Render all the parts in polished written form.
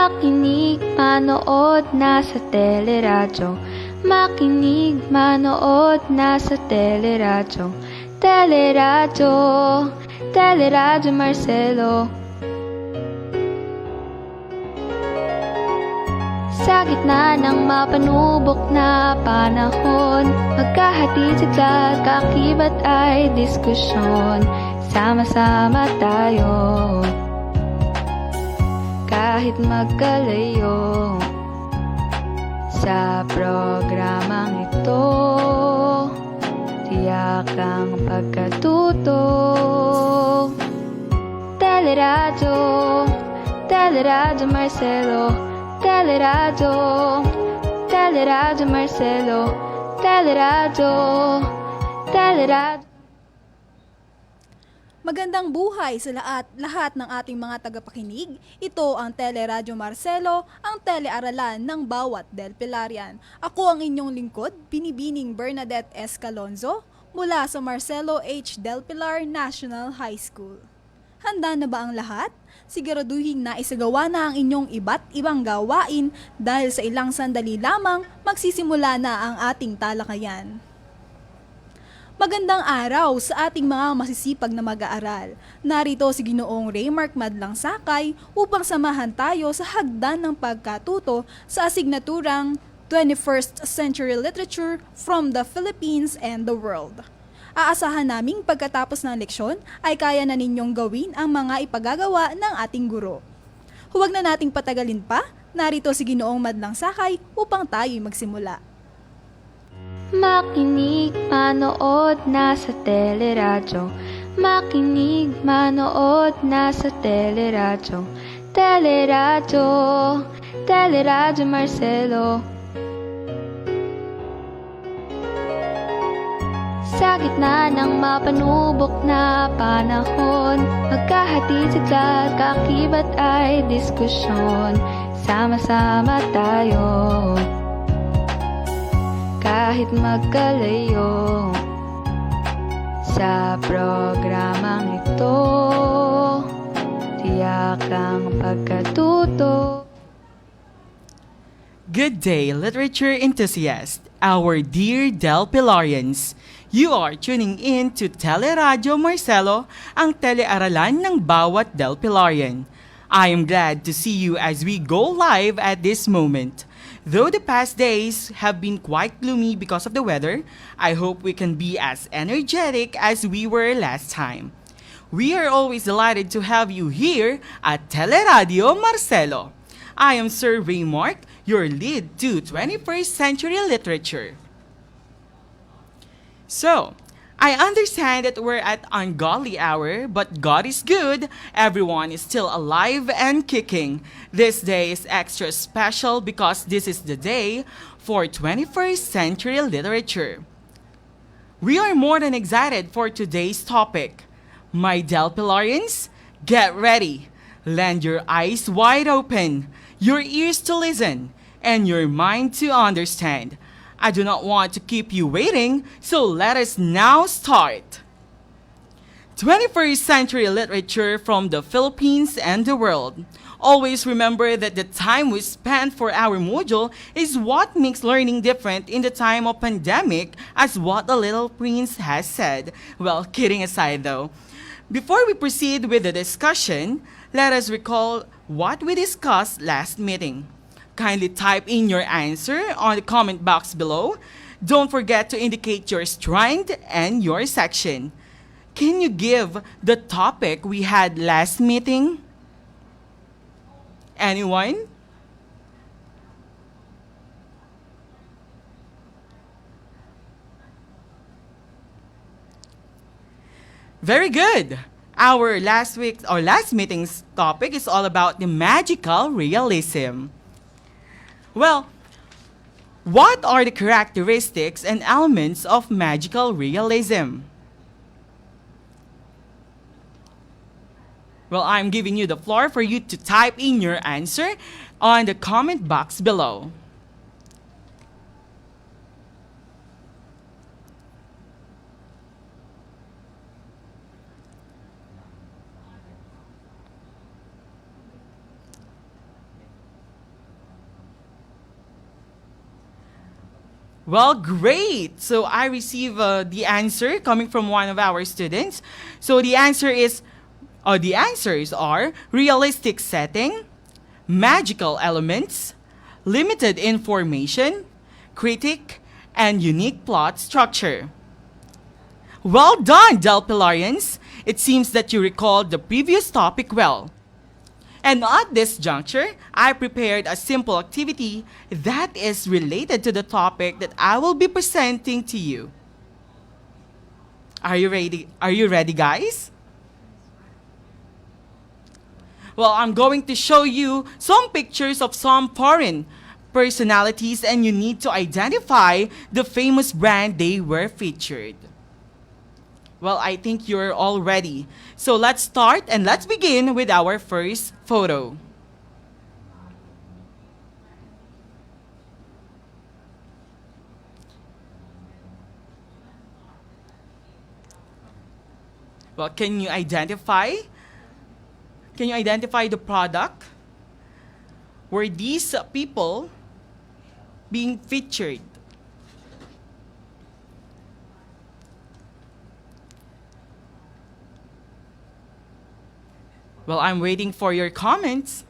Makinig, manood, nasa teleradyo. Makinig, manood, nasa teleradyo. Teleradyo, Teleradyo Marcelo. Sa gitna ng mapanubok na panahon, magkahatid sigla at kaakibat ay diskusyon. Sama-sama tayo, kahit magkalayo. Sa programang ito, tiyak ang pagkatuto. Teleradyo, Teleradyo Marcelo. Teleradyo, Teleradyo Marcelo. Teleradyo, Teleradyo. Magandang buhay sa lahat ng ating mga tagapakinig. Ito ang Teleradyo Marcelo, ang telearalan ng bawat Delpilarian. Ako ang inyong lingkod, Binibining Bernadette S. Calonzo, mula sa Marcelo H. Del Pilar National High School. Handa na ba ang lahat? Siguraduhin na isagawa na ang inyong iba't ibang gawain dahil sa ilang sandali lamang magsisimula na ang ating talakayan. Magandang araw sa ating mga masisipag na mag-aaral. Narito si Ginoong Reymarc Madlangsakay upang samahan tayo sa hagdan ng pagkatuto sa asignaturang 21st Century Literature from the Philippines and the World. Aasahan naming pagkatapos ng leksyon ay kaya na ninyong gawin ang mga ipagagawa ng ating guro. Huwag na nating patagalin pa, narito si Ginoong Madlangsakay upang tayo'y magsimula. Makinig, manood, nasa teleradyo. Makinig, manood, nasa teleradyo. Teleradyo, Teleradyo Marcelo. Sa gitna ng mapanubok na panahon, magkahatid sigla at kaakibat ay diskusyon. Sama-sama tayo, kahit magkalayo. Sa programang ito, tiyak ang pagkatuto. Good day, literature enthusiasts, our dear Delpilarians. You are tuning in to Teleradyo Marcelo, ang telearalan ng bawat Delpilarian. I am glad to see you as we go live at this moment. Though the past days have been quite gloomy because of the weather, I hope we can be as energetic as we were last time. We are always delighted to have you here at Teleradyo Marcelo. I am Sir Reymarc, your lead to 21st Century Literature. So, I understand that we're at ungodly hour, but God is good. Everyone is still alive and kicking. This day is extra special because this is the day for 21st Century Literature. We are more than excited for today's topic. My Delpilarians, get ready. Lend your eyes wide open, your ears to listen, and your mind to understand. I do not want to keep you waiting, so let us now start. 21st Century Literature from the Philippines and the World. Always remember that the time we spend for our module is what makes learning different in the time of pandemic, as what the Little Prince has said. Well, kidding aside though. Before we proceed with the discussion, let us recall what we discussed last meeting. Kindly type in your answer on the comment box below. Don't forget to indicate your strand and your section. Can you give the topic we had last meeting? Anyone? Very good. Our last meeting's topic is all about the magical realism. Well, what are the characteristics and elements of magical realism? Well, I'm giving you the floor for you to type in your answer on the comment box below. Well, great. So I receive the answer coming from one of our students. So the answers are realistic setting, magical elements, limited information, critic, and unique plot structure. Well done, Delpilarians. It seems that you recalled the previous topic well. And at this juncture, I prepared a simple activity that is related to the topic that I will be presenting to you. Are you ready? Are you ready, guys? Well, I'm going to show you some pictures of some foreign personalities, and you need to identify the famous brand they were featured. Well, I think you're all ready. So let's start and let's begin with our first photo. Well, can you identify? Can you identify the product? Were these people being featured? Well, I'm waiting for your comments.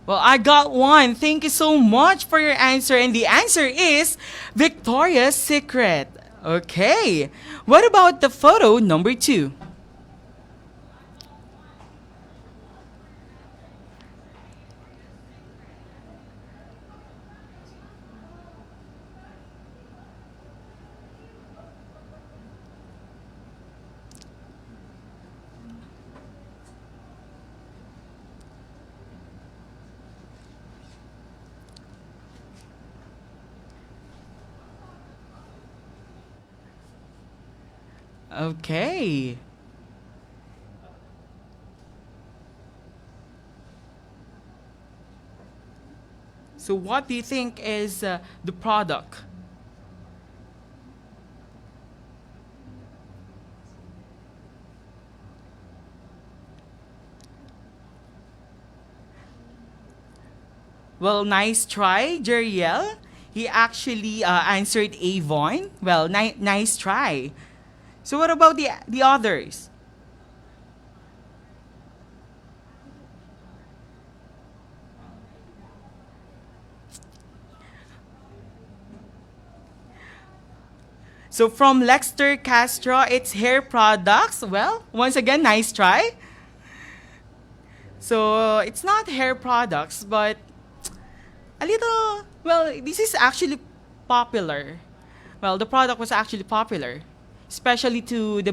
Well, I got one. Thank you so much for your answer. And the answer is Victoria's Secret. Okay. What about the photo number 2? Okay. So what do you think is the product? Well, nice try, Jeriel. He actually answered Avon. Well, nice try. So what about the others? So from Lexter Castro, it's hair products. Well, once again, nice try. So it's not hair products, but a little. Well, this is actually popular. Well, the product was actually popular, especially to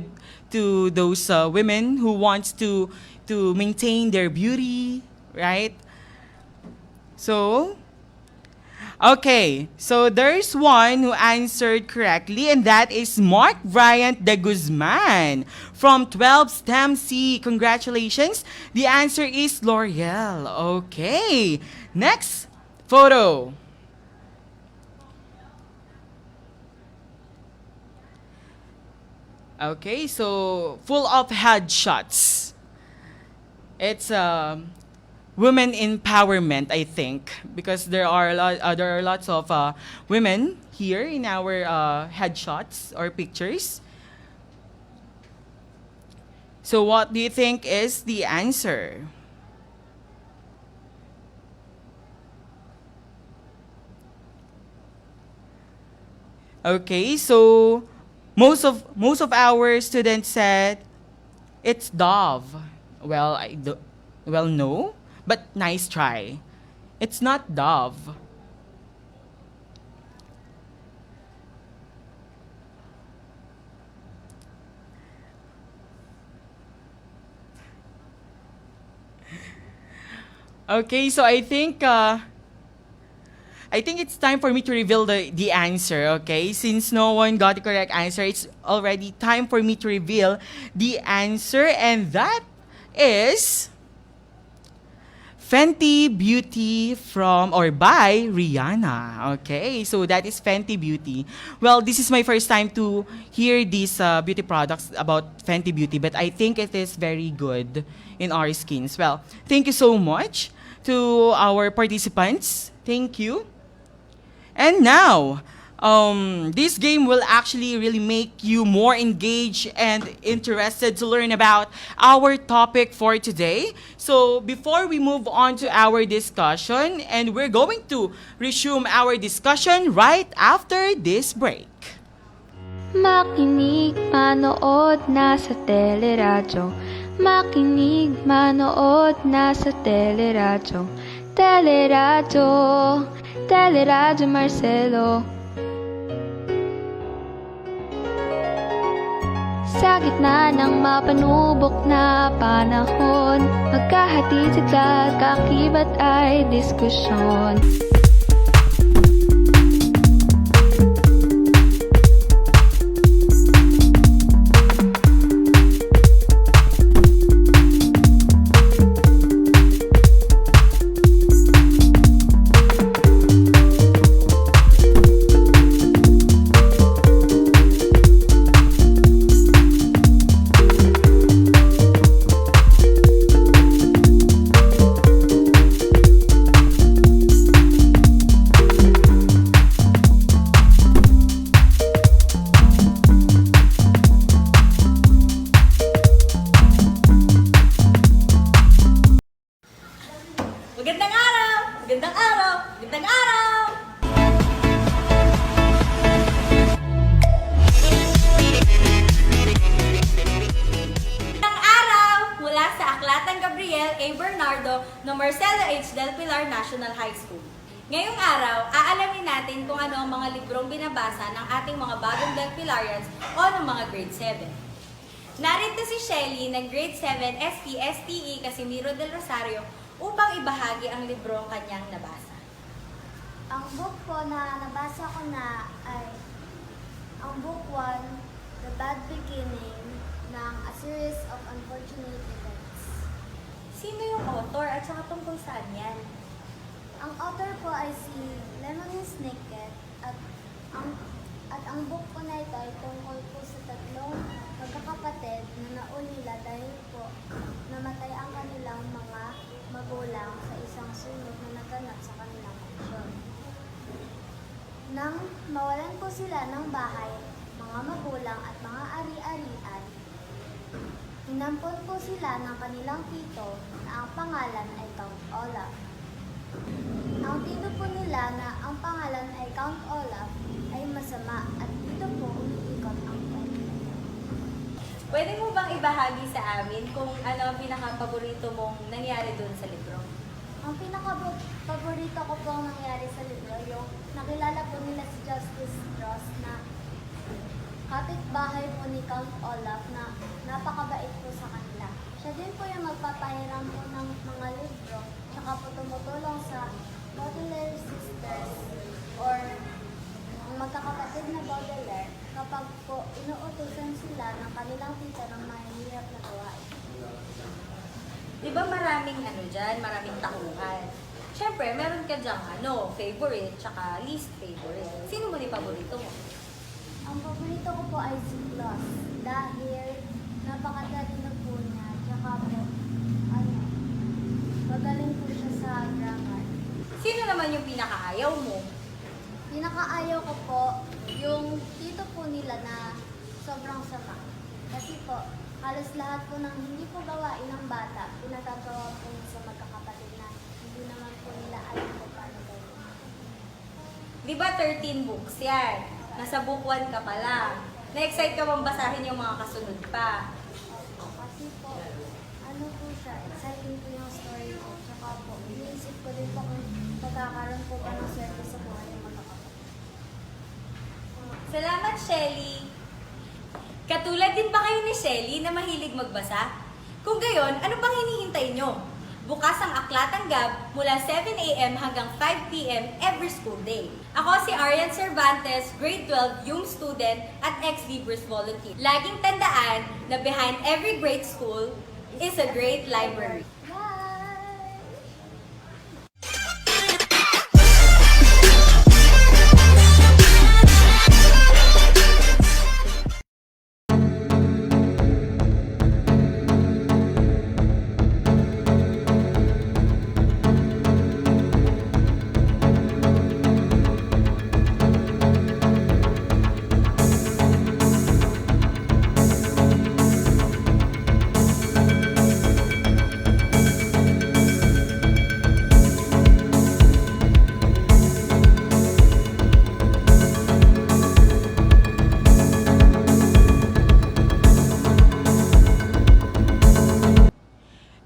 those women who wants to maintain their beauty, right? So okay, so there's one who answered correctly, and that is Mark Bryant de Guzman from 12 STEM C. Congratulations. The answer is L'Oreal. Okay, next photo. Okay, so full of headshots. It's women empowerment, I think, because there are lots of women here in our headshots or pictures. So what do you think is the answer? Okay, so most of our students said it's Dove. Well, well, no, but nice try. It's not Dove. Okay, so I think I think it's time for me to reveal the answer, okay? Since no one got the correct answer, it's already time for me to reveal the answer, and that is Fenty Beauty from or by Rihanna. Okay, so that is Fenty Beauty. Well, this is my first time to hear these beauty products about Fenty Beauty, but I think it is very good in our skins. Well, thank you so much to our participants. Thank you. And now, this game will actually really make you more engaged and interested to learn about our topic for today. So before we move on to our discussion, and we're going to resume our discussion right after this break. Makinig, manood, nasa teleradyo. Makinig, manood, nasa teleradyo. Teleradyo, Teleradyo Marcelo. Sa gitna ng mapanubok na panahon, magkahatid sa kakibat ay diskusyon. Magandang araw! Magandang araw! Magandang araw! Magandang araw! Mula sa Aklatan Gabriel A. Bernardo ng Marcelo H. Del Pilar National High School. Ngayong araw, aalamin natin kung ano ang mga librong binabasa ng ating mga bagong Del Pilarians o ng mga grade 7. Narito si Shelly ng grade 7 SPSTE Casimiro del Rosario upang ibahagi ang librong kanyang nabasa. Ang book po na nabasa ko na ay ang book 1, The Bad Beginning, ng A Series of Unfortunate Events. Sino yung author at saka tungkol saan yan? Ang author po ay si Lemony Snicket at ang book po na ito ay tungkol po sa tatlong magkakapatid na naulila dahil po namatay ang kanilang mga magulang sa isang sunog na naganap sa kanilang mansyon. Nang mawalan po sila ng bahay, mga magulang at mga ari-arian, inampon po sila ng kanilang tito na ang pangalan ay Count Olaf. Ang tito po nila na ang pangalan ay Count Olaf ay masama at dito po umiikot ang kwento. Pwede mo bang ibahagi sa amin kung ano ang pinaka-paborito mong nangyari dun sa libro? Ang pinaka-paborito ko pong nangyari sa libro, yung nakilala po nila si Justice Ross na kapitbahay po ni Count Olaf na napakabait po sa kanila. Siya din po yung magpapahiram po ng mga libro, tsaka po tumutulong sa Baudelaire Sisters or ang magkakapatid na Baudelaire kapag po inuutusan sila ng kanilang tita ng mahihirap na gawain. Di ba maraming maraming tauhan? Siyempre, meron ka dyang favorite tsaka least favorite. Sino mo ni paborito mo? Ang paborito ko po ay si Gloss dahil napakatalino po niya, tsaka po, magaling po siya sa grammar. Sino naman yung pinakaayaw mo? Pinakaayaw ko po yung tito po nila na sobrang sama. Kasi po, halos lahat po ng hindi po gawain ng bata, pinagagawa po niya sa magkakapatid na hindi naman po nila alam kung paano gawin. Di ba 13 books yan? Nasa book 1 ka pa lang. Na-excite ka bang basahin yung mga kasunod pa? Kasi po, ano po siya, exciting po yung story po. Tsaka po, iniisip ko din po kung magkakaroon po ba ng service sa buhay ng magkakapatid. Salamat, Shelly! Katulad din ba kayo ni Shelly na mahilig magbasa? Kung gayon, ano pang hinihintay nyo? Bukas ang Aklatang Gab mula 7 a.m. hanggang 5 p.m. every school day. Ako si Arian Cervantes, grade 12 YUM student at ex-Libris volunteer. Laging tandaan na behind every great school is a great library.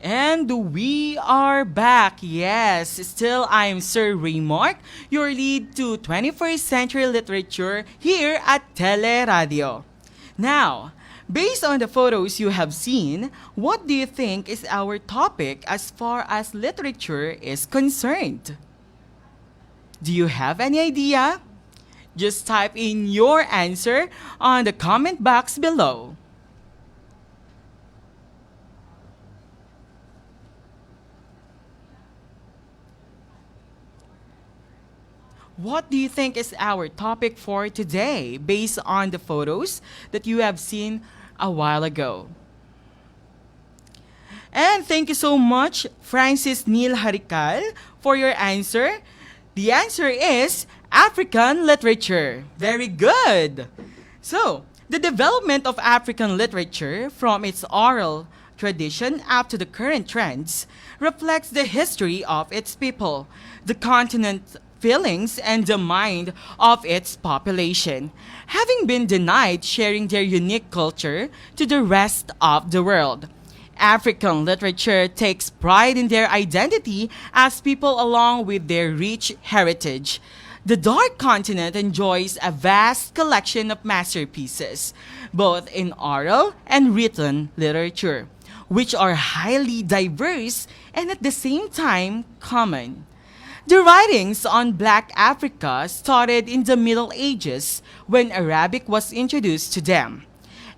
And we are back. Yes, still I'm Sir Reymarc, your lead to 21st century literature here at Teleradio. Now, based on the photos you have seen, what do you think is our topic as far as literature is concerned? Do you have any idea? Just type in your answer on the comment box below. What do you think is our topic for today based on the photos that you have seen a while ago? And thank you so much, Francis Neil Harikal, for your answer. The answer is African literature. Very good. So, the development of African literature from its oral tradition up to the current trends reflects the history of its people, the continent's feelings, and the mind of its population, having been denied sharing their unique culture to the rest of the world. African literature takes pride in their identity as people along with their rich heritage. The Dark Continent enjoys a vast collection of masterpieces, both in oral and written literature, which are highly diverse and at the same time common. The writings on Black Africa started in the Middle Ages when Arabic was introduced to them.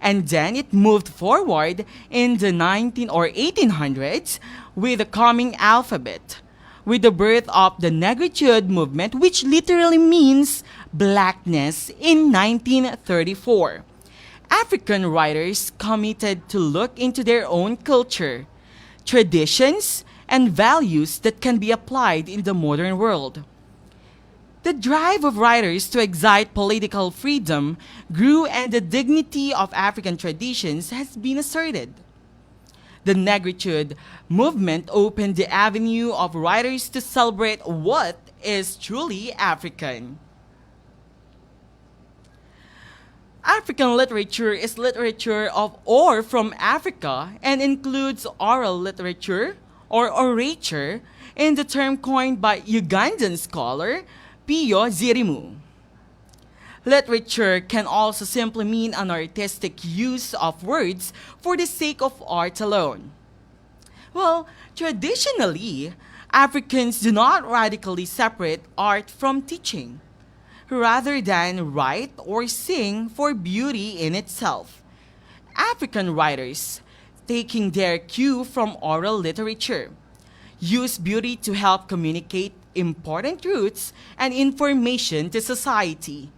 And then it moved forward in the 1800s with the coming alphabet, with the birth of the negritude movement, which literally means blackness, in 1934. African writers committed to look into their own culture, traditions, and values that can be applied in the modern world. The drive of writers to excite political freedom grew, and the dignity of African traditions has been asserted. The negritude movement opened the avenue of writers to celebrate what is truly African. African literature is literature of or from Africa and includes oral literature or orature in the term coined by Ugandan scholar Pio Zirimu. Literature can also simply mean an artistic use of words for the sake of art alone. Well, traditionally, Africans do not radically separate art from teaching, rather than write or sing for beauty in itself. African writers, taking their cue from oral literature, use beauty to help communicate important truths and information to society.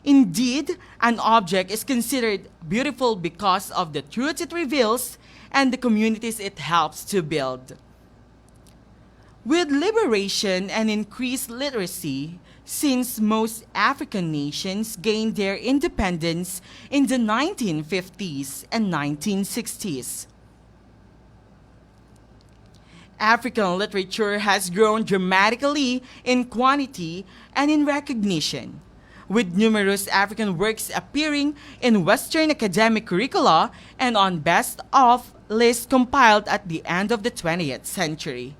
Indeed, an object is considered beautiful because of the truths it reveals and the communities it helps to build. With liberation and increased literacy, since most African nations gained their independence in the 1950s and 1960s, African literature has grown dramatically in quantity and in recognition, with numerous African works appearing in Western academic curricula and on best-of lists compiled at the end of the 20th century.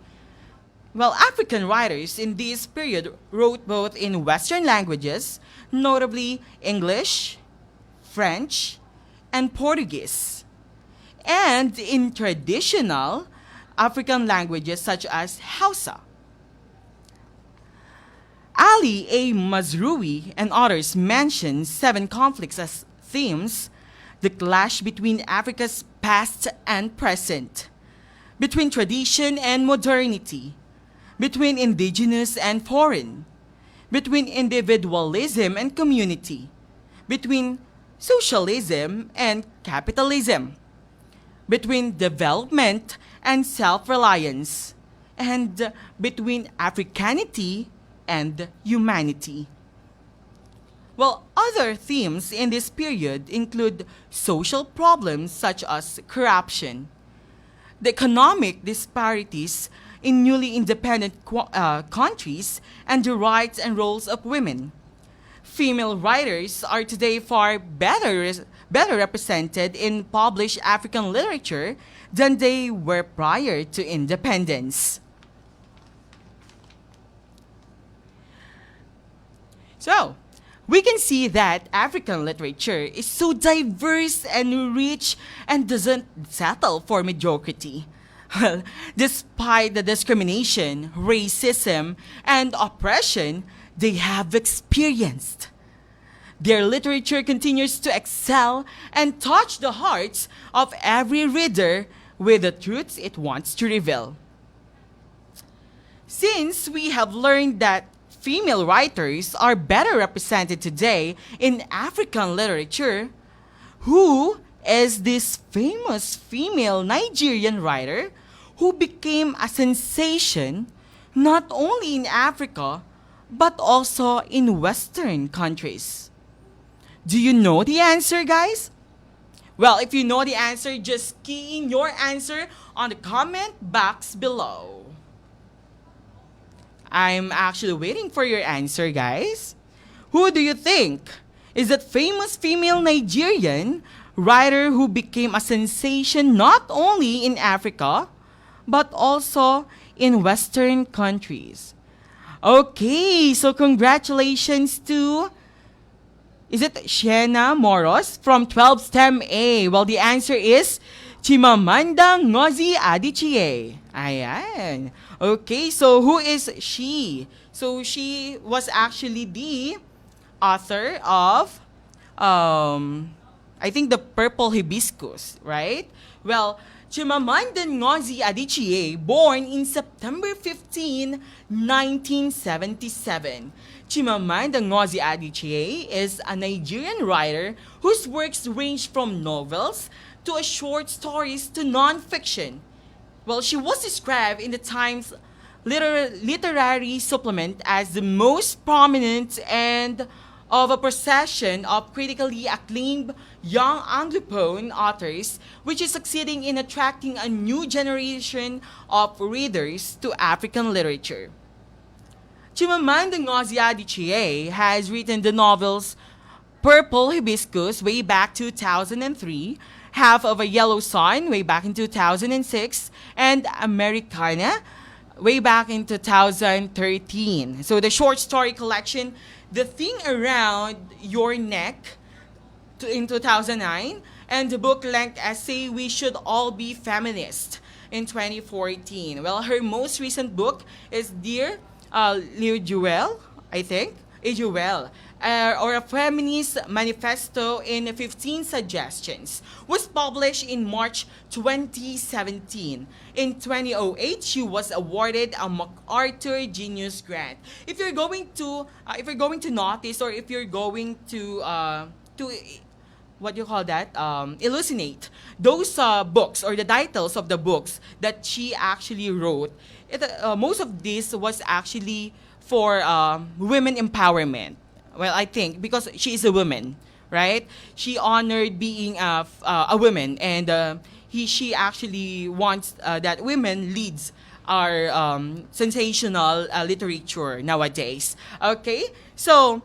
Well, African writers in this period wrote both in Western languages, notably English, French, and Portuguese, and in traditional African languages such as Hausa. Ali A. Mazrui and others mention 7 conflicts as themes: the clash between Africa's past and present, between tradition and modernity, between indigenous and foreign, between individualism and community, between socialism and capitalism, between development and self-reliance, and between Africanity and humanity. Well, other themes in this period include social problems such as corruption, the economic disparities in newly independent countries, and the rights and roles of women. Female writers are today far better represented in published African literature than they were prior to independence. So, we can see that African literature is so diverse and rich and doesn't settle for mediocrity. Well, despite the discrimination, racism, and oppression they have experienced, their literature continues to excel and touch the hearts of every reader with the truths it wants to reveal. Since we have learned that female writers are better represented today in African literature, who is this famous female Nigerian writer who became a sensation not only in Africa but also in Western countries? Do you know the answer, guys? Well, if you know the answer, just key in your answer on the comment box below. I'm actually waiting for your answer, guys. Who do you think is that famous female Nigerian writer who became a sensation not only in Africa, but also in Western countries? Okay, so congratulations to, is it Shena Moros from 12 STEM A? Well, the answer is Chimamanda Ngozi Adichie. Ayan. Okay, so who is she? So she was actually the author of, I think, The Purple Hibiscus, right? Well, Chimamanda Ngozi Adichie, born in September 15, 1977. Chimamanda Ngozi Adichie is a Nigerian writer whose works range from novels to short stories to non-fiction. Well, she was described in the Times literary supplement as the most prominent and of a procession of critically acclaimed young Anglophone authors, which is succeeding in attracting a new generation of readers to African literature. Chimamanda Ngozi Adichie has written the novels Purple Hibiscus way back 2003, Half of a Yellow Sun way back in 2006, and Americana way back in 2013. So the short story collection, The Thing Around Your Neck in 2009, and the book-length essay We Should All Be Feminist in 2014. Well, her most recent book is Dear Leo Jewel, I think, Jewel, or a Feminist Manifesto in 15 Suggestions, was published in March 2017. In 2008, she was awarded a MacArthur Genius Grant. If you're going to notice, or if you're going to what you call that, elucidate those books or the titles of the books that she actually wrote, most of this was actually for women empowerment. Well, I think because she is a woman, right? She honored being a woman, and she actually wants that women leads our sensational literature nowadays. Okay, so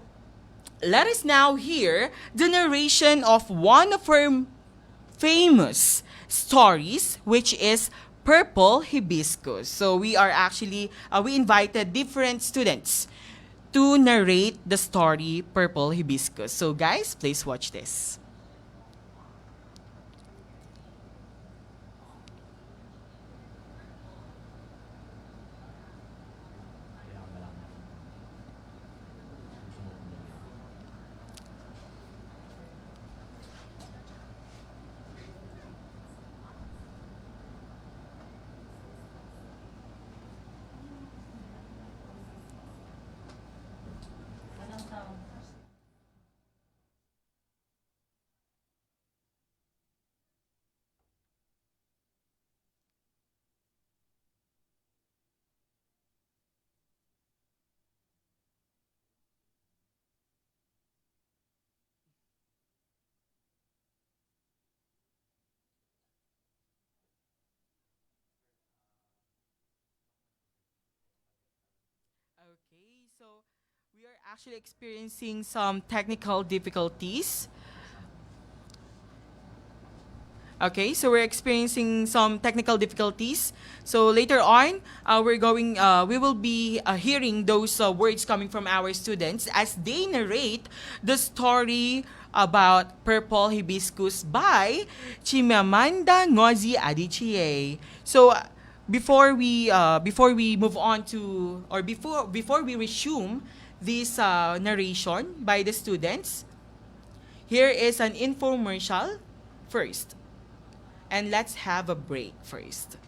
let us now hear the narration of one of her famous stories, which is Purple Hibiscus. So we are actually, we invited different students to narrate the story Purple Hibiscus. So guys, please watch this. So we are actually experiencing some technical difficulties. Okay, so we're experiencing some technical difficulties. So later on, we will be hearing those words coming from our students as they narrate the story about Purple Hibiscus by Chimamanda Ngozi Adichie. So before we move on to or before we resume this narration by the students, here is an infomercial first. And let's have a break first.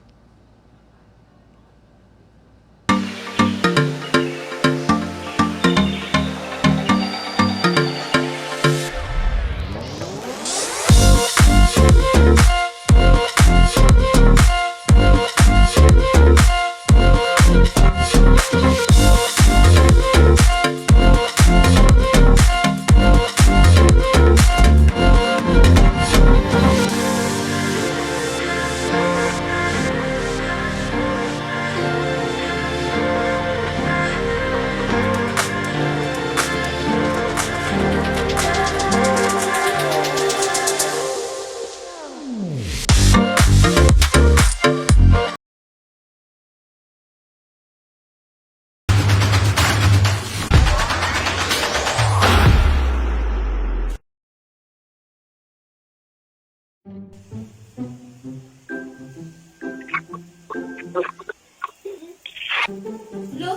Lo?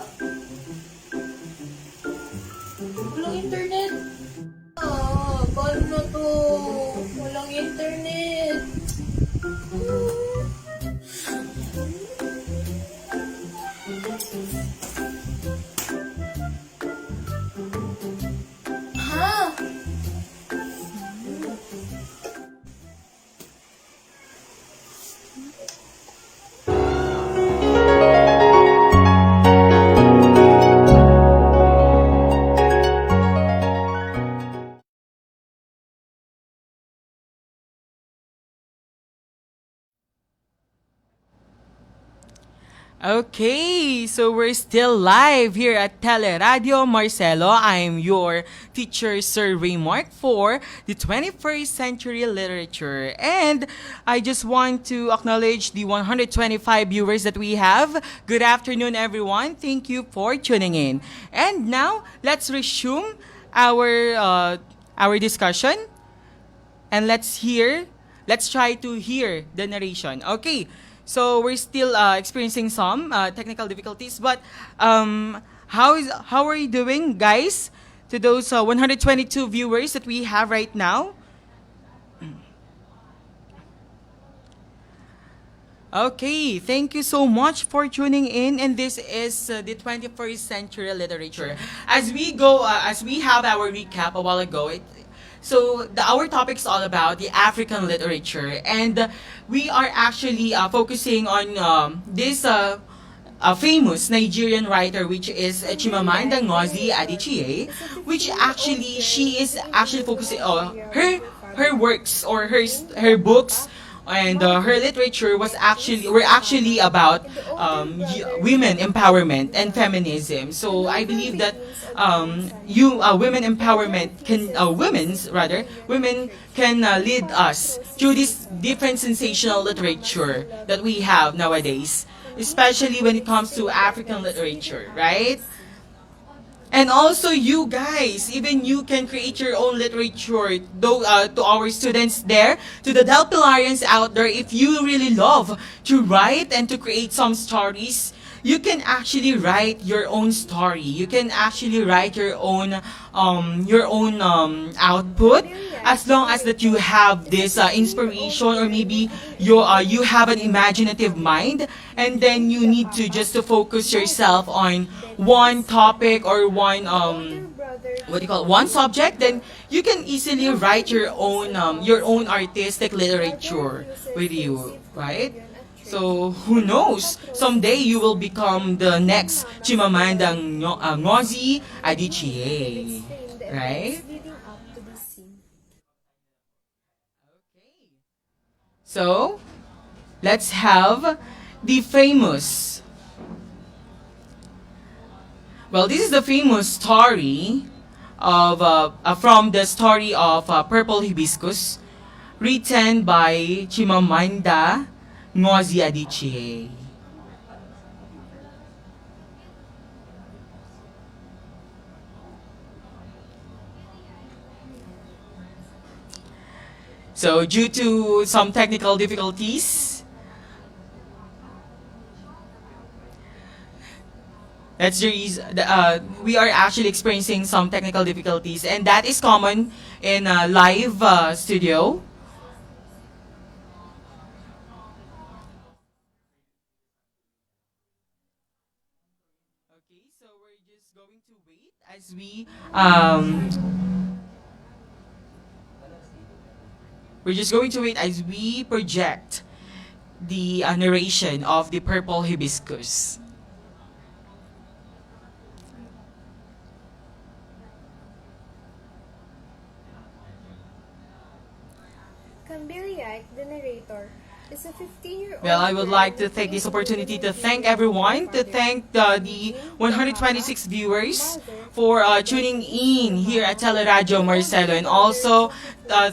Walang internet. Paano na to? Walang internet. Ha? Okay, so we're still live here at Teleradio Marcelo. I'm your teacher, Sir Reymarc, for the 21st Century Literature. And I just want to acknowledge the 125 viewers that we have. Good afternoon, everyone. Thank you for tuning in. And now, let's resume our discussion. And let's try to hear the narration. Okay, so we're still experiencing some technical difficulties, but how are you doing, guys? To those 122 viewers that we have right now. Okay, thank you so much for tuning in, and this is the 21st Century Literature. As we have our recap a while ago, our topic is all about the African literature, and we are actually focusing on this famous Nigerian writer, which is Chimamanda Ngozi Adichie, which actually she is actually focusing on her works or her books. And her literature were actually about women empowerment and feminism. So I believe that women empowerment women can lead us through this different sensational literature that we have nowadays, especially when it comes to African literature, right? And also you guys, even you can create your own literature. Though to our students there, to the Delpilarians out there, if you really love to write and to create some stories, you can actually write your own story. You can actually write your own output, as long as that you have this inspiration, or maybe you have an imaginative mind, and then you need to just to focus yourself on one topic or one one subject. Then you can easily write your own artistic literature with you, right? So who knows? Someday you will become the next Chimamanda Ngozi Adichie, right? So let's have the famous Well, this is the famous story of from the story of Purple Hibiscus, written by Chimamanda Ngozi Adichie. So, due to some technical difficulties, that's the reason we are actually experiencing some technical difficulties, and that is common in a live studio. Okay, so we're just going to wait as we project the narration of the Purple Hibiscus. Cambiliite, the narrator, is a 15-year-old. Well, I would like to take this opportunity to thank everyone, to thank the 126 viewers for tuning in here at Teleradio Marcelo. And also,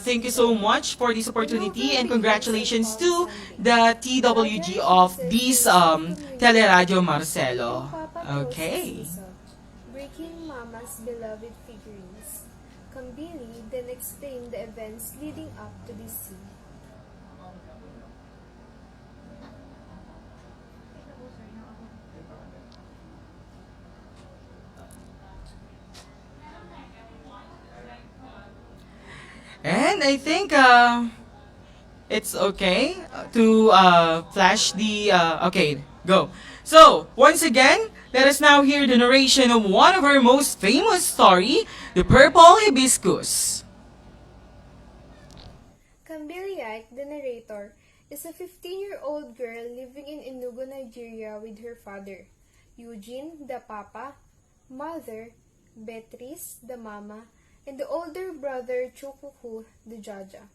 thank you so much for this opportunity and congratulations to the TWG of this Teleradio Marcelo. Okay. Breaking Mama's beloved figurines. Kambili then explained the events leading up to this scene. And I think it's okay to flash the. Okay, go. So, once again, let us now hear the narration of one of our most famous story, The Purple Hibiscus. Cambiliite, the narrator, is a 15-year-old girl living in Enugu, Nigeria with her father, Eugene, the papa, mother, Beatrice, the mama, and the older brother, Chukuku, the Jaja.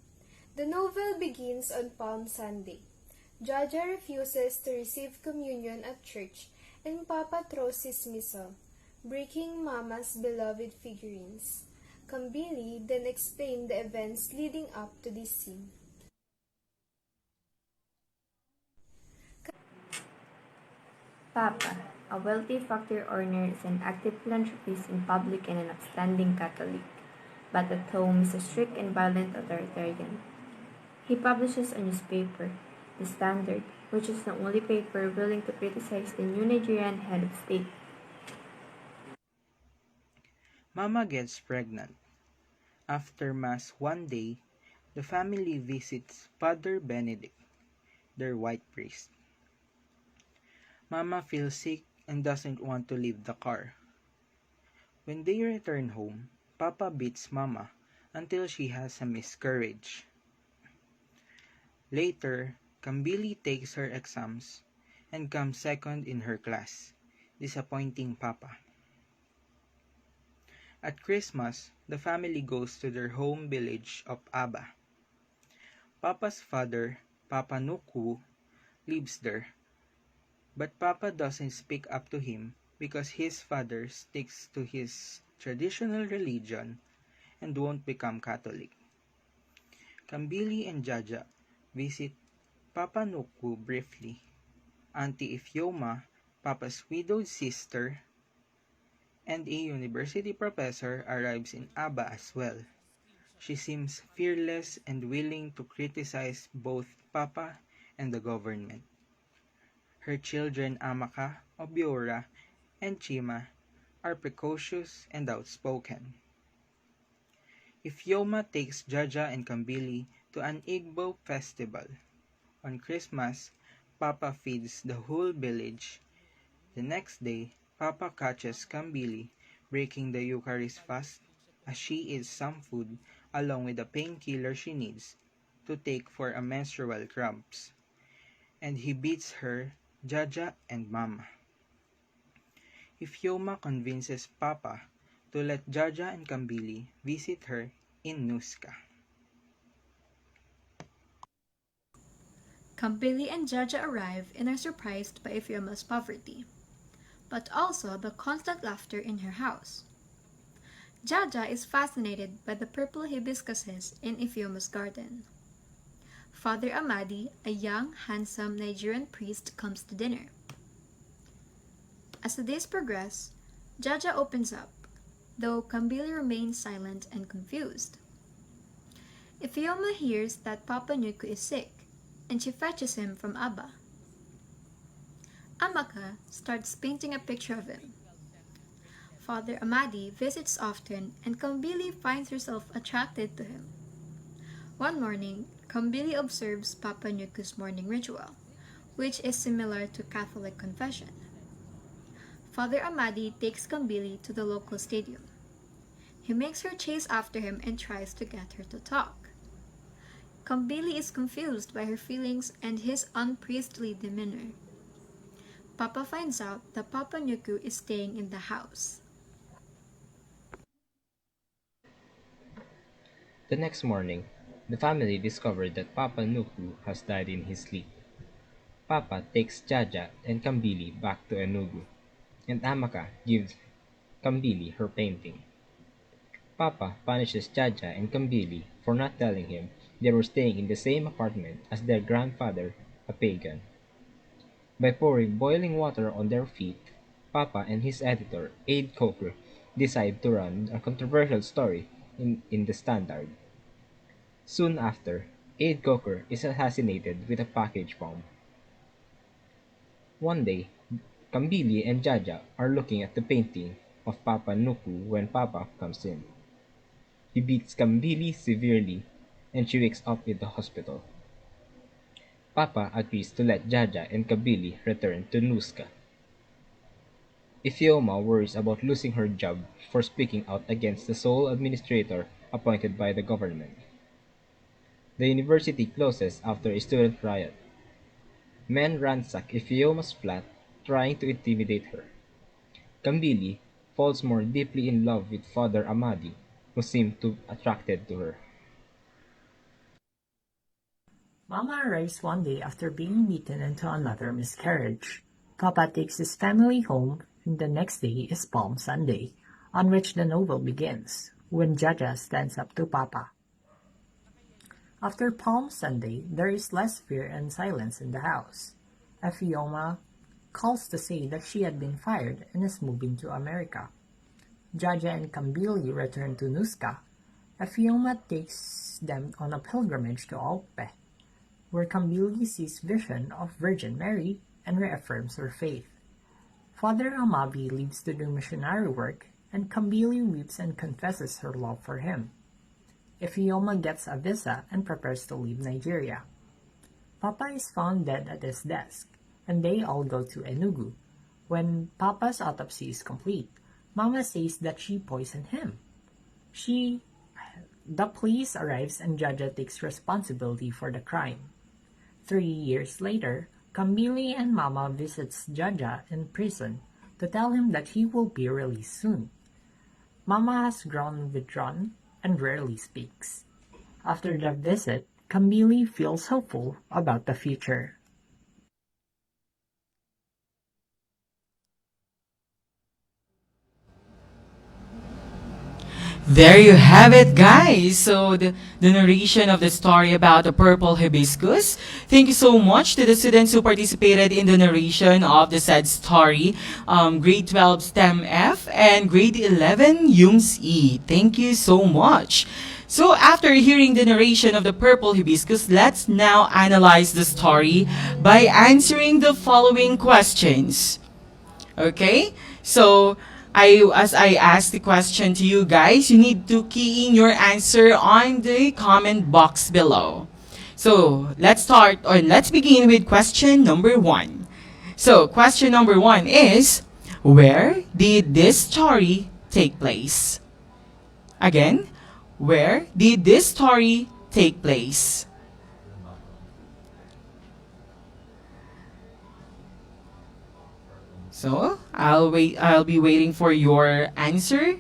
The novel begins on Palm Sunday. Jaja refuses to receive communion at church, and Papa throws his missile, breaking Mama's beloved figurines. Kambili then explained the events leading up to this scene. Papa, a wealthy factory owner, is an active philanthropist in public and an upstanding Catholic, but at home is a strict and violent authoritarian. He publishes a newspaper, The Standard, which is the only paper willing to criticize the new Nigerian head of state. Mama gets pregnant. After Mass one day, the family visits Father Benedict, their white priest. Mama feels sick and doesn't want to leave the car. When they return home, Papa beats Mama until she has a miscarriage. Later, Kambili takes her exams and comes second in her class, disappointing Papa. At Christmas, the family goes to their home village of Aba. Papa's father, Papa Nuku, lives there, but Papa doesn't speak up to him because his father sticks to his traditional religion and won't become Catholic. Kambili and Jaja visit Papa Nuku briefly. Auntie Ifyoma, Papa's widowed sister, and a university professor arrives in Aba as well. She seems fearless and willing to criticize both Papa and the government. Her children Amaka, Obiora, and Chima are precocious and outspoken. Ifyoma takes Jaja and Kambili to an Igbo festival. On Christmas, Papa feeds the whole village. The next day, Papa catches Kambili breaking the Eucharist fast as she eats some food along with the painkiller she needs to take for a menstrual cramps. And he beats her, Jaja, and Mama. Ifyoma convinces Papa to let Jaja and Kambili visit her in Nuska. Kambili and Jaja arrive and are surprised by Ifyoma's poverty. but also the constant laughter in her house. Jaja is fascinated by the purple hibiscuses in Ifeoma's garden. Father Amadi, a young, handsome Nigerian priest, comes to dinner. As the days progress, Jaja opens up, though Kambili remains silent and confused. Ifeoma hears that Papa Nuku is sick, and she fetches him from Abba. Amaka starts painting a picture of him. Father Amadi visits often, and Kambili finds herself attracted to him. One morning, Kambili observes Papa Nuku's morning ritual, which is similar to Catholic confession. Father Amadi takes Kambili to the local stadium. He makes her chase after him and tries to get her to talk. Kambili is confused by her feelings and his unpriestly demeanor. Papa finds out that Papa Nuku is staying in the house. The next morning, the family discovered that Papa Nuku has died in his sleep. Papa takes Jaja and Kambili back to Enugu, and Amaka gives Kambili her painting. Papa punishes Jaja and Kambili for not telling him they were staying in the same apartment as their grandfather, a pagan. By pouring boiling water on their feet, Papa and his editor, Aide Coker, decide to run a controversial story in the Standard. Soon after, Aide Coker is assassinated with a package bomb. One day, Kambili and Jaja are looking at the painting of Papa Nuku when Papa comes in. He beats Kambili severely, and she wakes up in the hospital. Papa agrees to let Jaja and Kambili return to Nuska. Ifeoma worries about losing her job for speaking out against the sole administrator appointed by the government. The university closes after a student riot. Men ransack Ifeoma's flat, trying to intimidate her. Kambili falls more deeply in love with Father Amadi, who seemed to attracted to her. Mama arrives one day after being beaten into another miscarriage. Papa takes his family home, and the next day is Palm Sunday, on which the novel begins, when Jaja stands up to Papa. After Palm Sunday, there is less fear and silence in the house. Ifeoma calls to say that she had been fired and is moving to America. Jaja and Kambili return to Nuska. Ifeoma takes them on a pilgrimage to Alpe, where Kambili sees vision of Virgin Mary and reaffirms her faith. Father Amabi leaves to do missionary work, and Kambili weeps and confesses her love for him. Ifeoma gets a visa and prepares to leave Nigeria. Papa is found dead at his desk, and they all go to Enugu. When Papa's autopsy is complete, Mama says that she poisoned him. The police arrives and Jaja takes responsibility for the crime. 3 years later, Kambili and Mama visits Jaja in prison to tell him that he will be released soon. Mama has grown withdrawn and rarely speaks. After the visit, Kambili feels hopeful about the future. There you have it, guys. So the narration of the story about the purple hibiscus. Thank you so much to the students who participated in the narration of the said story. Grade 12 STEM F and grade 11 UMS E. Thank you so much. So after hearing the narration of the purple hibiscus, let's now analyze the story by answering the following questions. Okay? So as I ask the question to you guys, you need to key in your answer on the comment box below. So let's begin with question number 1. So question number 1 is, where did this story take place? Again, where did this story take place? So, I'll be waiting for your answer.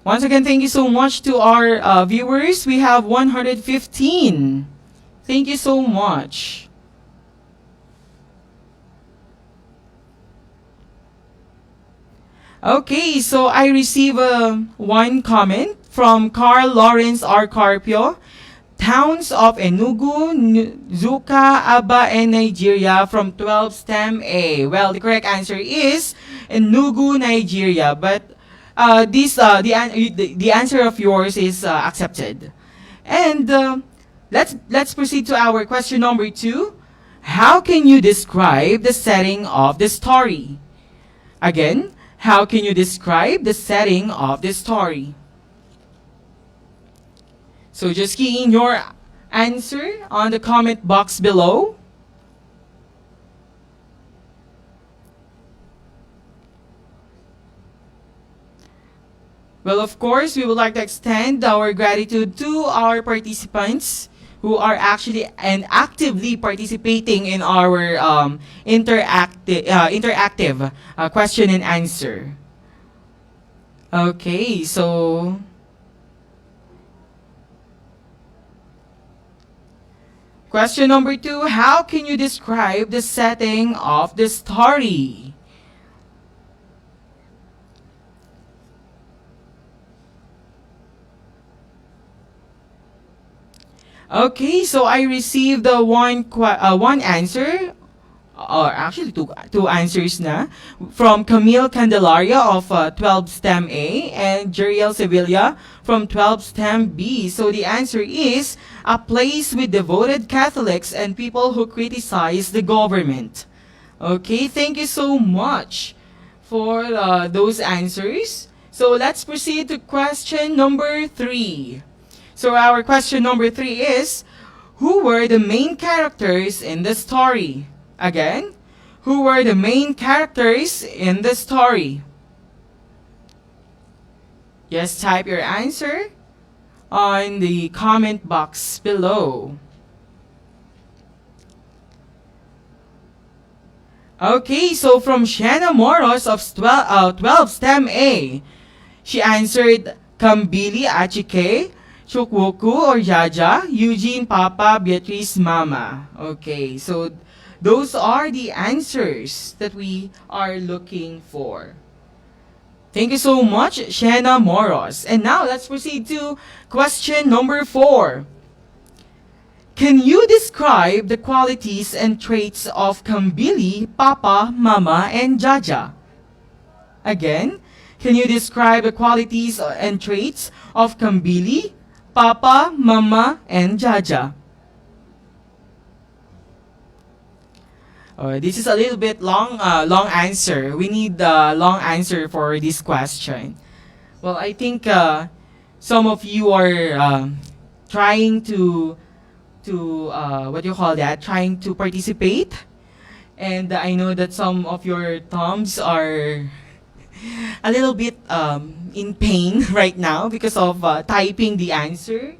Once again, thank you so much to our viewers. We have 115. Thank you so much. Okay, so I receive one comment from Carl Lawrence R. Carpio. Towns of Enugu, Zuka, Aba, and Nigeria from 12 STEM A. Well, the correct answer is Enugu, Nigeria. But the answer of yours is accepted. And let's proceed to our question number 2. How can you describe the setting of the story? Again, how can you describe the setting of the story? So just key in your answer on the comment box below. Well, of course, we would like to extend our gratitude to our participants who are actually and actively participating in our interactive question and answer. Okay, so question number 2, how can you describe the setting of the story? Okay, so I received the one answer, or actually two answers na, from Camille Candelaria of 12 STEM A and Jeriel Sevilla from 12 STEM B. So the answer is a place with devoted Catholics and people who criticize the government. Okay, thank you so much for those answers. So let's proceed to question number 3. So our question number 3 is, who were the main characters in the story? Again, who were the main characters in the story? Just type your answer on the comment box below. Okay, so from Shanna Moros of 12 STEM A, she answered Kambili Achike, Chukwoku or Jaja, Eugene Papa, Beatrice Mama. Okay, so those are the answers that we are looking for. Thank you so much, Shanna Moros. And now let's proceed to question number 4. Can you describe the qualities and traits of Kambili, Papa, Mama, and Jaja? Again, can you describe the qualities and traits of Kambili, Papa, Mama, and Jaja? This is a little bit long answer. We need a long answer for this question. Well, I think some of you are trying to what do you call that? Trying to participate, and I know that some of your thumbs are a little bit in pain right now because of typing the answer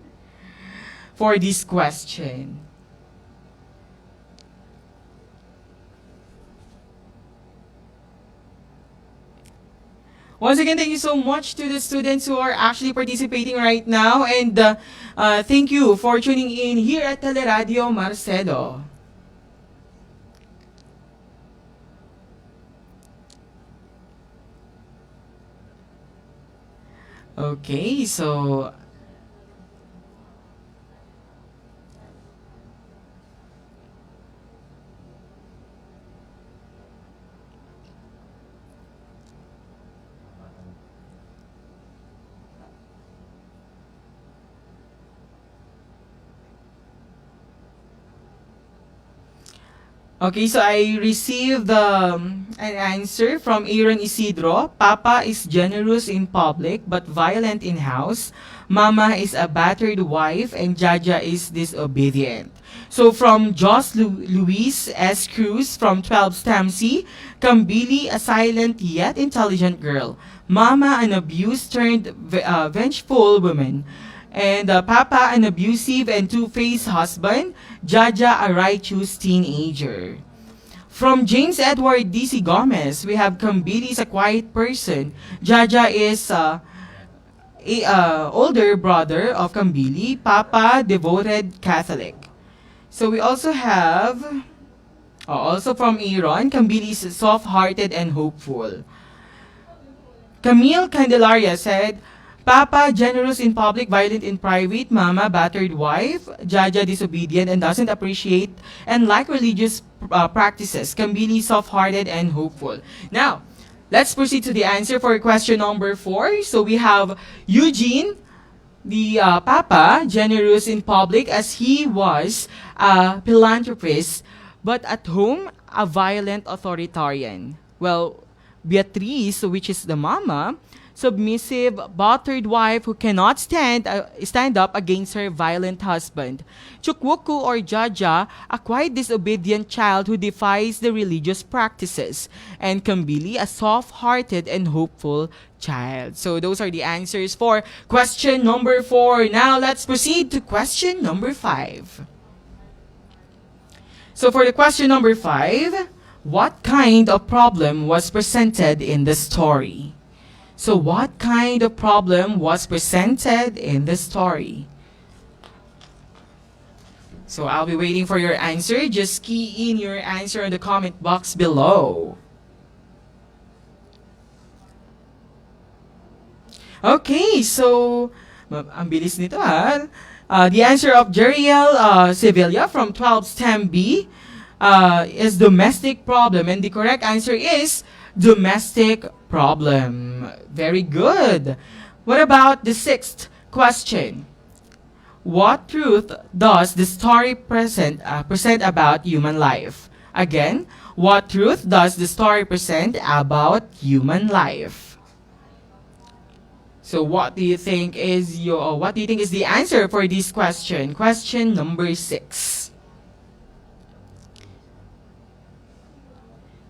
for this question. Once again, thank you so much to the students who are actually participating right now, and thank you for tuning in here at Teleradio Marcelo. Okay, so I received an answer from Aaron Isidro. Papa is generous in public but violent in house. Mama is a battered wife and Jaja is disobedient. So from Jos Luis S. Cruz from 12 STEM C, Kambili, a silent yet intelligent girl. Mama, an abused turned vengeful woman. And Papa, an abusive and two-faced husband. Jaja, a righteous teenager. From James Edward D.C. Gomez, we have Kambili is a quiet person. Jaja is older brother of Kambili. Papa, devoted Catholic. So we also have, also from Aaron, Kambili is soft-hearted and hopeful. Camille Candelaria said, Papa, generous in public, violent in private. Mama, battered wife. Jaja, disobedient and doesn't appreciate and like religious practices. Kambili, soft-hearted and hopeful. Now, let's proceed to the answer for question number 4. So we have Eugene, the Papa, generous in public as he was a philanthropist, but at home, a violent authoritarian. Well, Beatrice, which is the mama, submissive, battered wife who cannot stand up against her violent husband. Chukwoku or Jaja, a quiet disobedient child who defies the religious practices. And Kambili, a soft-hearted and hopeful child. So those are the answers for question number 4. Now let's proceed to question number 5. So for the question number 5, what kind of problem was presented in the story? So what kind of problem was presented in the story? So I'll be waiting for your answer. Just key in your answer in the comment box below. Okay, so ang bilis nito ha. The answer of Jeriel Sevilla from 12 STEM B is domestic problem, and the correct answer is domestic problem. Very good. What about the 6th question? What truth does the story present about human life? Again, what truth does the story present about human life? So what do you think is the answer for this question? Question number 6.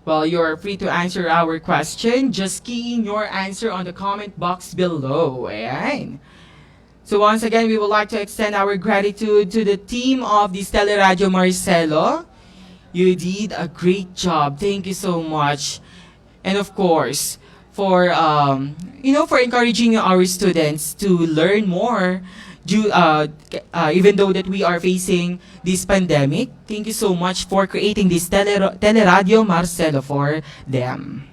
Well, you're free to answer our question. Just key in your answer on the comment box below. Ayan. So once again, we would like to extend our gratitude to the team of the Teleradio Marcelo. You did a great job. Thank you so much. And of course, for encouraging our students to learn more, even though that we are facing this pandemic. Thank you so much for creating this Teleradio Marcelo for them.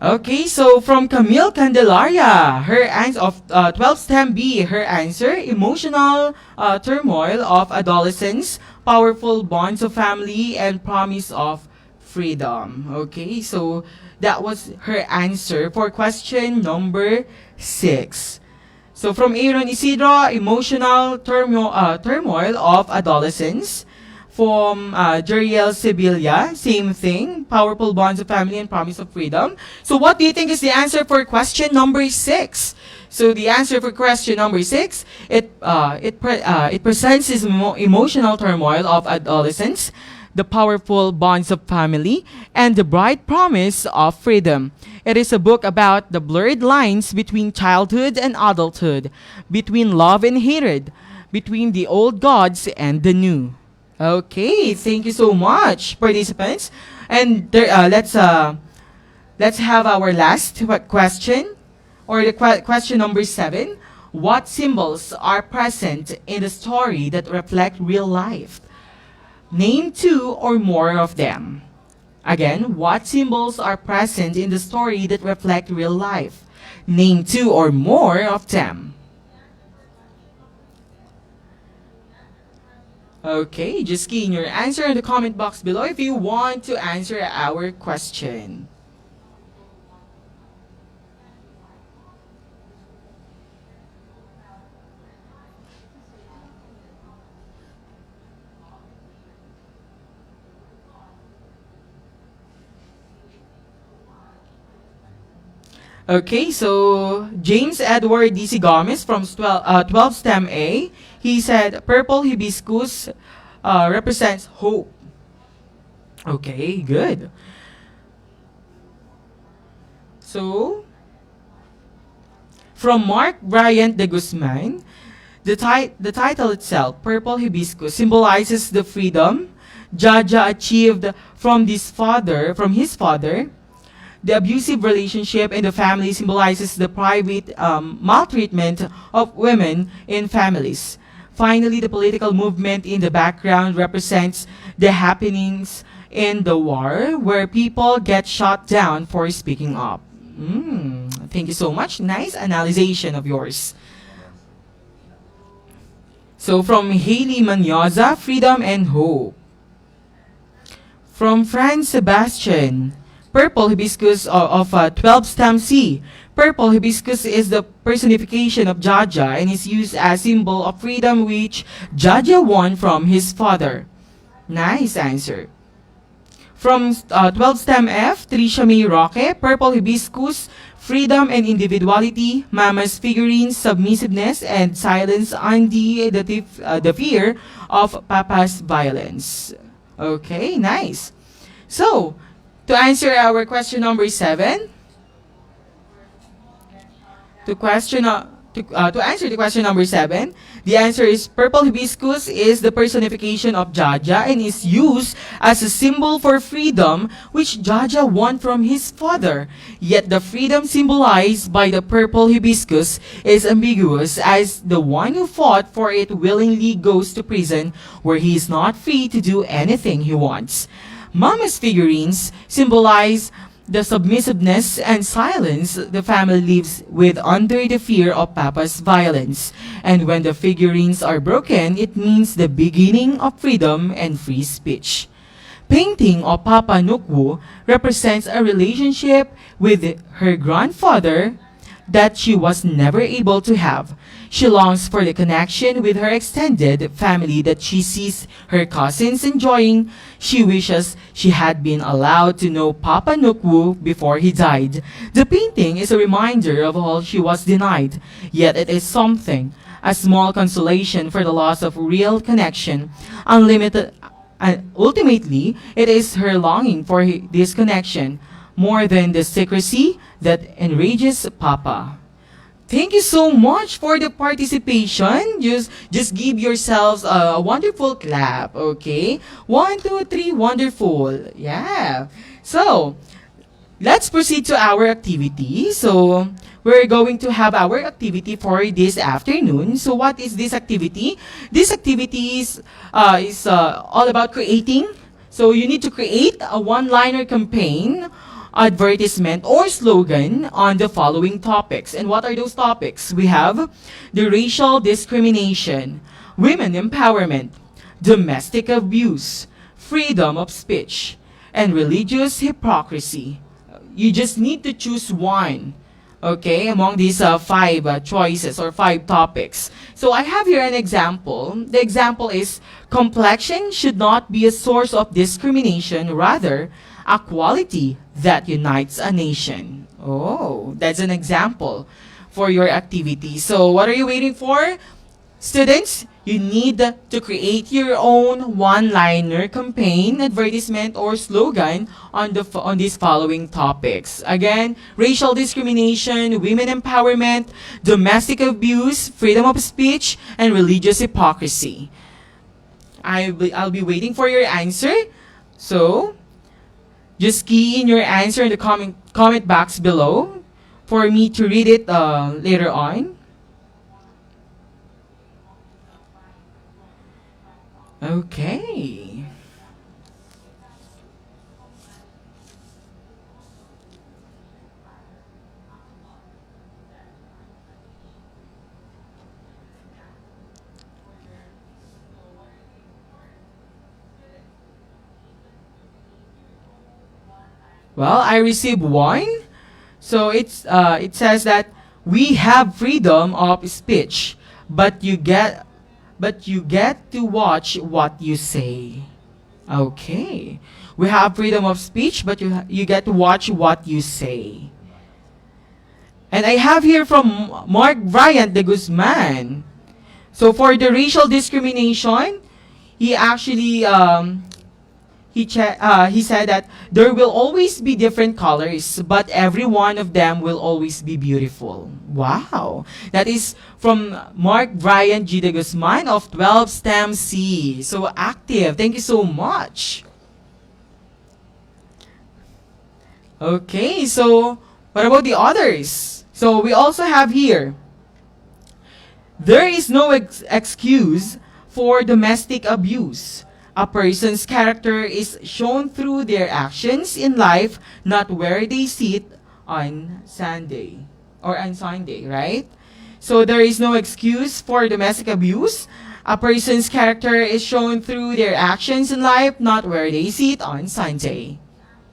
Okay, so from Camille Candelaria, her answer of 12 STEM B, her answer, emotional turmoil of adolescence, powerful bonds of family, and promise of freedom. Okay, so that was her answer for question number 6. So from Aaron Isidro, emotional turmoil of adolescence. From Jeriel Sevilla, same thing, powerful bonds of family and promise of freedom. So what do you think is the answer for question number 6? So the answer for question number 6, it presents this emotional turmoil of adolescence, the powerful bonds of family, and the bright promise of freedom. It is a book about the blurred lines between childhood and adulthood, between love and hatred, between the old gods and the new. Okay, thank you so much, participants. And let's have our last question, or the question number 7. What symbols are present in the story that reflect real life? Name 2 or more of them. Again, what symbols are present in the story that reflect real life? Name 2 or more of them. Okay, just key in your answer in the comment box below if you want to answer our question. Okay, so James Edward D.C. Gomez from 12 STEM A, he said, purple hibiscus represents hope. Okay, good. So, from Mark Bryant de Guzman, the title itself, Purple Hibiscus, symbolizes the freedom Jaja achieved from his father. The abusive relationship in the family symbolizes the private maltreatment of women in families. Finally, the political movement in the background represents the happenings in the war where people get shot down for speaking up. Thank you so much. Nice analysis of yours. So from Haley Manyoza, Freedom and Hope. From Franz Sebastian, Purple Hibiscus of 12 stem C. Purple hibiscus is the personification of Jaja and is used as symbol of freedom which Jaja won from his father. Nice answer. From 12 stem F, Tricia May Roque, Purple hibiscus, freedom and individuality, Mama's figurines, submissiveness, and silence on the fear of Papa's violence. Okay, nice. So, to answer our question number 7, to answer the question number 7, the answer is purple hibiscus is the personification of Jaja and is used as a symbol for freedom which Jaja won from his father. Yet the freedom symbolized by the purple hibiscus is ambiguous as the one who fought for it willingly goes to prison where he is not free to do anything he wants. Mama's figurines symbolize the submissiveness and silence the family lives with under the fear of Papa's violence. And when the figurines are broken, it means the beginning of freedom and free speech. Painting of Papa Nukwu represents a relationship with her grandfather that she was never able to have. She longs for the connection with her extended family that she sees her cousins enjoying. She wishes she had been allowed to know Papa Nukwu before he died. The painting is a reminder of all she was denied, yet it is something, a small consolation for the loss of real connection, unlimited, and ultimately, it is her longing for this connection more than the secrecy that enrages Papa. Thank you so much for the participation. Just give yourselves a wonderful clap, okay? 1, 2, 3, wonderful. Yeah. So, let's proceed to our activity. So, we're going to have our activity for this afternoon. So, what is this activity? This activity is all about creating. So, you need to create a one-liner campaign, advertisement, or slogan on the following topics. And what are those topics? We have the racial discrimination, women empowerment, domestic abuse, freedom of speech, and religious hypocrisy. You just need to choose one, okay, among these 5 choices or 5 topics. So I have here an example. The example is complexion should not be a source of discrimination, rather a quality that unites a nation. Oh, that's an example for your activity. So what are you waiting for? Students, you need to create your own one-liner campaign, advertisement, or slogan on these following topics. Again, racial discrimination, women empowerment, domestic abuse, freedom of speech, and religious hypocrisy. I'll be waiting for your answer. So, just key in your answer in the comment box below for me to read it later on. Okay. Well, I received 1. So it says that we have freedom of speech, but you get to watch what you say. Okay. We have freedom of speech, but you get to watch what you say. And I have here from Mark Bryant de Guzman. So for the racial discrimination, he actually he said that there will always be different colors, but every one of them will always be beautiful. Wow. That is from Mark Brian G. de Guzman of 12 STEM C. So active. Thank you so much. Okay, so what about the others? So we also have here, there is no excuse for domestic abuse. A person's character is shown through their actions in life, not where they sit on Sunday or on Sunday, right? So there is no excuse for domestic abuse. A person's character is shown through their actions in life, not where they sit on Sunday.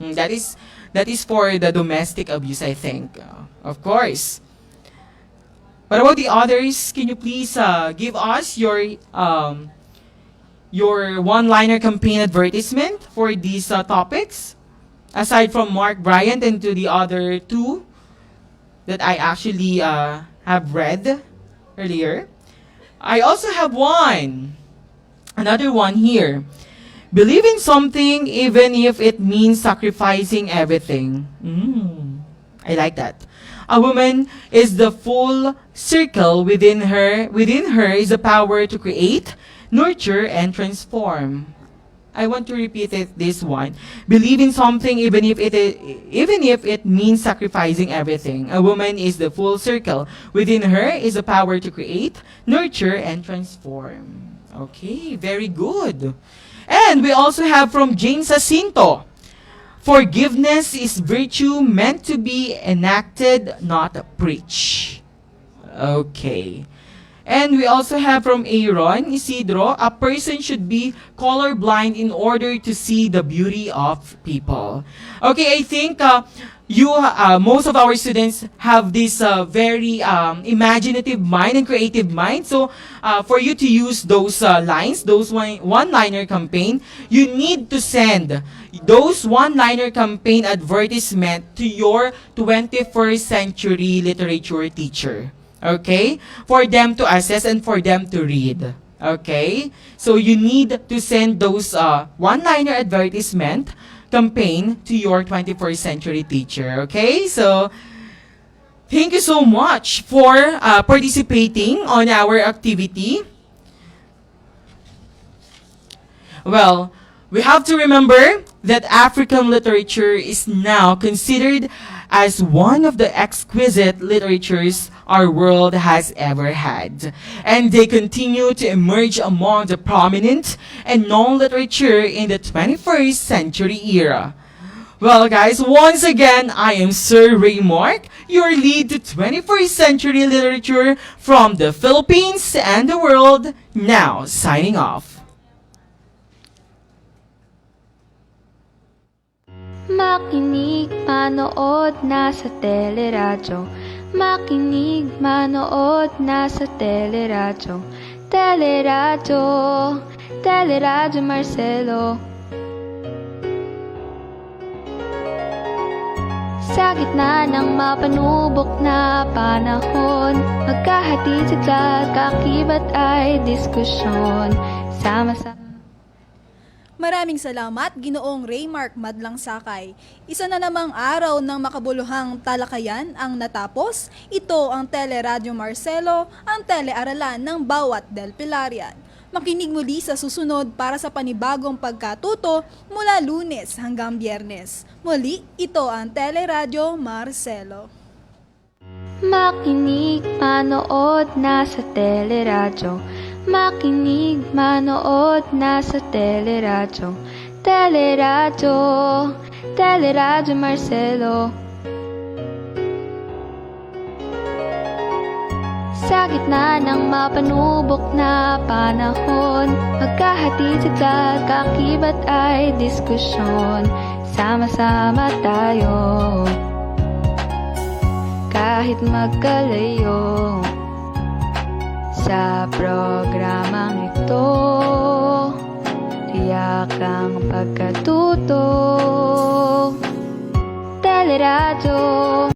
That is for the domestic abuse, I think. Of course. What about the others? Can you please give us your one-liner campaign advertisement for these topics? Aside from Mark Bryant and to the other two that I actually have read earlier. I also have another one here. Believe in something even if it means sacrificing everything. I like that. A woman is the full circle within her. Within her is the power to create, nurture, and transform. I want to repeat this one. Believe in something even if it means sacrificing everything. A woman is the full circle. Within her is the power to create, nurture, and transform. Okay, very good. And we also have from James Jacinto. Forgiveness is virtue meant to be enacted, not preached. Okay. And we also have from Aaron Isidro, a person should be colorblind in order to see the beauty of people. Okay, I think most of our students have this very imaginative mind and creative mind. So for you to use those lines, those one-liner campaign, you need to send those one-liner campaign advertisement to your 21st century literature teacher. Okay? For them to assess and for them to read. Okay? So you need to send those one-liner advertisement campaign to your 21st century teacher. Okay? So, thank you so much for participating on our activity. Well, we have to remember that African literature is now considered as one of the exquisite literatures our world has ever had. And they continue to emerge among the prominent and known literature in the 21st century era. Well, guys, once again, I am Sir Reymarc, your lead to 21st century literature from the Philippines and the world, now signing off. Makinig, manood, nasa teleradyo. Makinig, manood, nasa teleradyo. Teleradyo, Teleradyo Marcelo. Sa gitna ng mapanubok na panahon, magkahatid sa kakibat ay diskusyon. Sama-sama. Maraming salamat, Ginoong Reymarc Madlangsakay. Isa na namang araw ng makabuluhang talakayan ang natapos. Ito ang Teleradyo Marcelo, ang telearalan ng bawat Delpilarian. Makinig muli sa susunod para sa panibagong pagkatuto mula Lunes hanggang Biyernes. Muli, ito ang Teleradyo Marcelo. Makinig, manood, nasa teleradyo. Makinig, manood, nasa teleradyo. Teleradyo, Teleradyo Marcelo. Sa gitna ng mapanubok na panahon, magkahatid sa kakibat ay diskusyon. Sama-sama tayo, kahit magkalayo. Sa programang ito, tiyak ang pagkatuto. Teleradyo.